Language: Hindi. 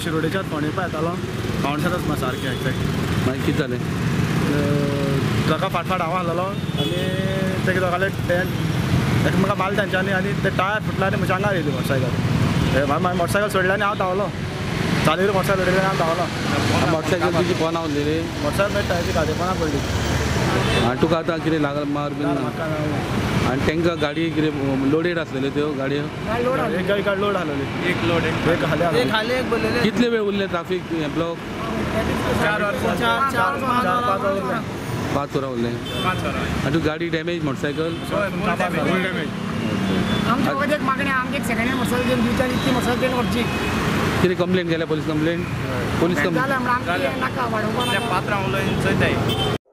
शिरोडेच्यात फोंडे येतालो फावंडसारच म्हाका सारकें एक्झॅक्ट मागीर कितें जालें ट्रका फाटफाट हांव आहलोलो आनी तेगे दोगाले एकामेका माल तेंच्यांनी आनी ते टायर फुटला आनी म्हज्या आंगार येयली मोटरसायकल मागीर मोटरसायकल सोडली आनी हांव धांवलो चालीर मोटरसायकल उडयली हांव धांवलो मोटरसायकल तुजी पोना उरली रे मोटरसायकल टायरची गादेपणा पडली आनी तुका आतां कितें लागला मार बीन आनी तांकां गाडी कितें लोडेड आसलेल्यो त्यो गाडयो एक गाडी लोड आहलोली एक हाले कितले वेळ उरले ट्राफीक ब्लॉक 5 वरां उरले आनी तूं गाडी डॅमेज मोटरसायकल आमच्या मागणी आमगे एक सेकंड हँड मोटरसायकल घेवन दिवच्या इतकी मोटरसायकल व्हरची कितें कंप्लेन केल्या पोलीस कंप्लेन जालें नाका वाडोवपा नाका पात्रांव उलयन चयताय